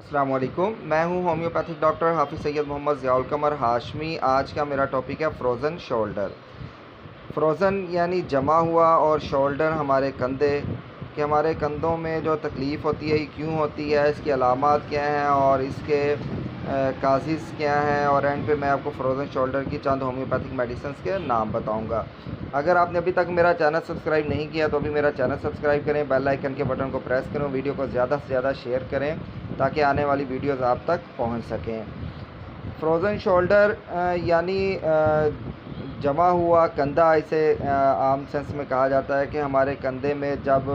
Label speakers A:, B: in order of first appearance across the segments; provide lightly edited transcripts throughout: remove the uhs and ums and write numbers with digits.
A: अस्सलाम वालेकुम। मैं हूं होम्योपैथिक डॉक्टर हाफिज़ सैयद मोहम्मद ज़ियाउल कमर हाशमी। आज का मेरा टॉपिक है फ्रोज़न शोल्डर। फ्रोज़न यानी जमा हुआ और शोल्डर हमारे कंधे कि हमारे कंधों में जो तकलीफ़ होती है ये क्यों होती है, इसकी अलामात क्या हैं और इसके काज़िज़ क्या हैं, और एंड पे मैं आपको फ्रोज़न शोल्डर की चंद होम्योपैथिक मेडिसिन्स के नाम बताऊंगा। अगर आपने अभी तक मेरा चैनल सब्सक्राइब नहीं किया तो अभी मेरा चैनल सब्सक्राइब करें, बेल आइकन के बटन को प्रेस करें, वीडियो को ज़्यादा से ज़्यादा शेयर करें ताकि आने वाली वीडियोज़ आप तक पहुँच सकें। फ्रोज़न शोल्डर यानी जमा हुआ कंधा, इसे आम सेंस में कहा जाता है कि हमारे कंधे में जब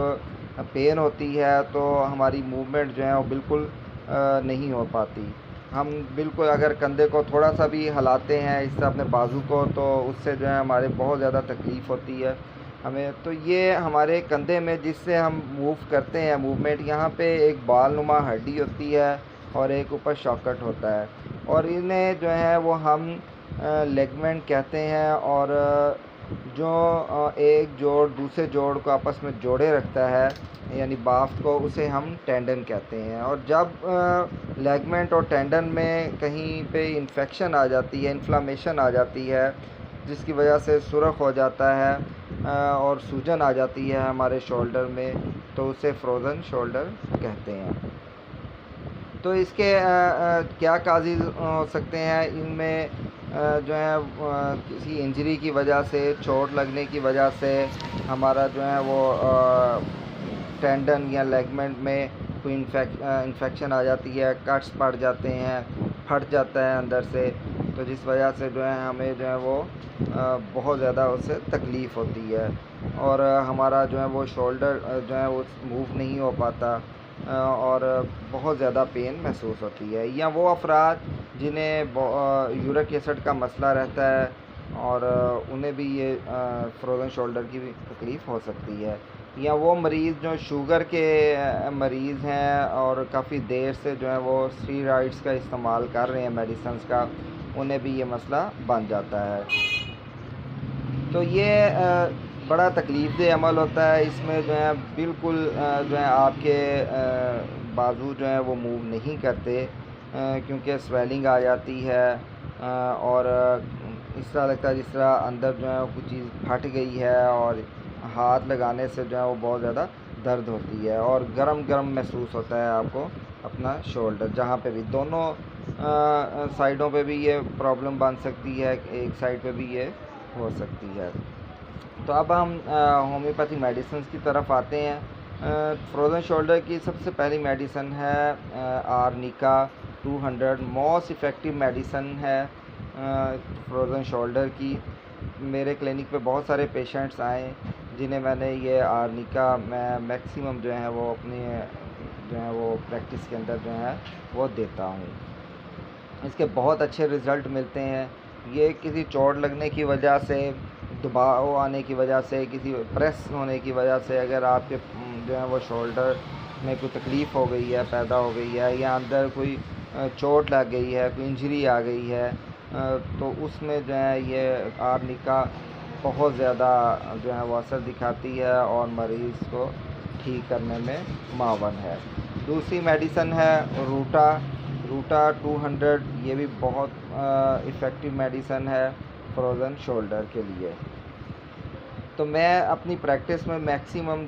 A: पेन होती है तो हमारी मूवमेंट जो है वो बिल्कुल नहीं हो पाती। हम बिल्कुल अगर कंधे को थोड़ा सा भी हिलाते हैं इससे अपने बाजू को, तो उससे जो है हमारे बहुत ज़्यादा तकलीफ़ होती है हमें। तो ये हमारे कंधे में जिससे हम मूव करते हैं, मूवमेंट, यहाँ पे एक बाल नुमा हड्डी होती है और एक ऊपर शॉकेट होता है, और इन्हें जो है वो हम लिगामेंट कहते हैं। और जो एक जोड़ दूसरे जोड़ को आपस में जोड़े रखता है यानी बाफ्ट को, उसे हम टेंडन कहते हैं। और जब लिगामेंट और टेंडन में कहीं पे इन्फेक्शन आ जाती है, इन्फ्लामेशन आ जाती है, जिसकी वजह से सुरख हो जाता है और सूजन आ जाती है हमारे शोल्डर में, तो उसे फ्रोज़न शोल्डर कहते हैं। तो इसके क्या काज़िज़ हो सकते हैं, इनमें जो है किसी इंजरी की वजह से, चोट लगने की वजह से हमारा जो है वो टेंडन या लिगामेंट में कोई इन्फेक्शन आ जाती है, कट्स पड़ जाते हैं, फट जाता है अंदर से, तो जिस वजह से जो है हमें जो है वो बहुत ज़्यादा उससे तकलीफ़ होती है और हमारा जो है वो शोल्डर जो है वो मूव नहीं हो पाता और बहुत ज़्यादा पेन महसूस होती है। या वो अफ़राद जिन्हें यूरिक एसिड का मसला रहता है और उन्हें भी ये फ्रोज़न शोल्डर की भी तकलीफ़ हो सकती है। या वो मरीज़ जो शुगर के मरीज़ हैं और काफ़ी देर से जो है वो स्टेरॉइड्स का इस्तेमाल कर रहे हैं, मेडिसिन्स का, उन्हें भी ये मसला बन जाता है। तो ये बड़ा तकलीफ़देह अमल होता है। इसमें जो है बिल्कुल जो है आपके बाजू जो है वो मूव नहीं करते क्योंकि स्वेलिंग आ जाती है और इस तरह लगता है जिस तरह अंदर जो है कुछ चीज़ फट गई है, और हाथ लगाने से जो है वो बहुत ज़्यादा दर्द होती है और गरम महसूस होता है आपको अपना शोल्डर, जहाँ पे भी दोनों साइडों पे भी ये प्रॉब्लम बन सकती है, एक साइड पे भी ये हो सकती है। तो अब हम होम्योपैथिक मेडिसिन्स की तरफ आते हैं। फ्रोज़न शोल्डर की सबसे पहली मेडिसिन है आर्निका 200, मोस्ट इफ़ेक्टिव मेडिसिन है फ्रोज़न शोल्डर की। मेरे क्लिनिक पे बहुत सारे पेशेंट्स आए जिन्हें मैंने ये आर्निका मैं मैक्सिमम जो है वो अपनी जो है वो प्रैक्टिस के अंदर जो है वो देता हूँ। इसके बहुत अच्छे रिज़ल्ट मिलते हैं। ये किसी चोट लगने की वजह से, दबाव आने की वजह से, किसी प्रेस होने की वजह से, अगर आपके जो है वो शोल्डर में कोई तकलीफ़ हो गई है, पैदा हो गई है, या अंदर कोई चोट लग गई है, कोई इंजरी आ गई है, तो उसमें जो है ये आर्निका बहुत ज़्यादा जो है वो असर दिखाती है और मरीज़ को ठीक करने में मावन है। दूसरी मेडिसिन है रूटा 200। ये भी बहुत इफ़ेक्टिव मेडिसिन है फ्रोज़न शोल्डर के लिए। तो मैं अपनी प्रैक्टिस में मैक्सिमम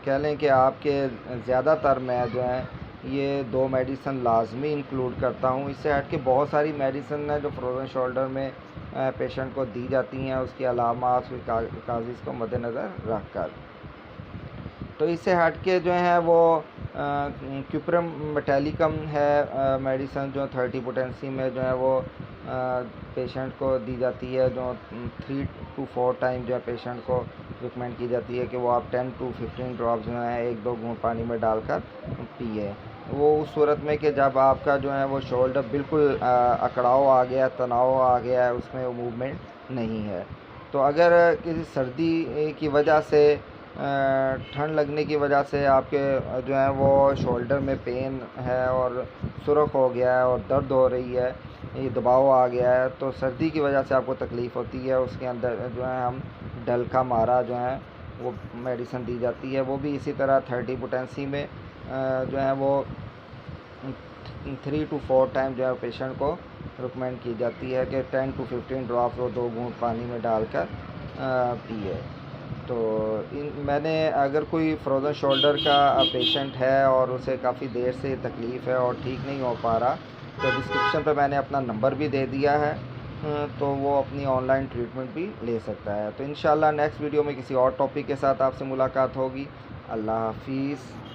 A: कह लें कि आपके ज़्यादातर मैं जो है ये 2 मेडिसिन लाजमी इंक्लूड करता हूँ। इससे हट के बहुत सारी मेडिसिन है जो फ्रोज़न शोल्डर में पेशेंट को दी जाती हैं, उसकी अलामात, उसके काज़िज़ को मद्देनज़र रख कर। तो इससे हट के जो है वो क्यूप्रम मेटालिकम है मेडिसिन, जो 30 पोटेंसी में जो है वो पेशेंट को दी जाती है, जो 3 to 4 टाइम जो है पेशेंट को रिकमेंड की जाती है कि वो आप 10 to 15 ड्रॉप्स जो है 1-2 घूंट पानी में डालकर पिए। वो उस सूरत में कि जब आपका जो है वो शोल्डर बिल्कुल अकड़ाव आ गया, तनाव आ गया है, उसमें वो मूवमेंट नहीं है। तो अगर किसी सर्दी की वजह से, ठंड लगने की वजह से आपके जो है वो शोल्डर में पेन है और सुरख हो गया है और दर्द हो रही है, ये दबाव आ गया है, तो सर्दी की वजह से आपको तकलीफ़ होती है, उसके अंदर जो है हम डलका मारा जो है वो मेडिसिन दी जाती है। वो भी इसी तरह 30 पोटेंसी में जो है वो 3 to 4 टाइम जो है पेशेंट को रिकमेंड की जाती है कि 10 to 15 ड्रॉप्स वो 2 घूंट पानी में डालकर पिए। तो मैंने अगर कोई फ्रोज़न शोल्डर का पेशेंट है और उसे काफ़ी देर से तकलीफ़ है और ठीक नहीं हो पा रहा, तो डिस्क्रिप्शन पे मैंने अपना नंबर भी दे दिया है, तो वो अपनी ऑनलाइन ट्रीटमेंट भी ले सकता है। तो इंशाल्लाह नेक्स्ट वीडियो में किसी और टॉपिक के साथ आपसे मुलाकात होगी। अल्लाह हाफ़िज़।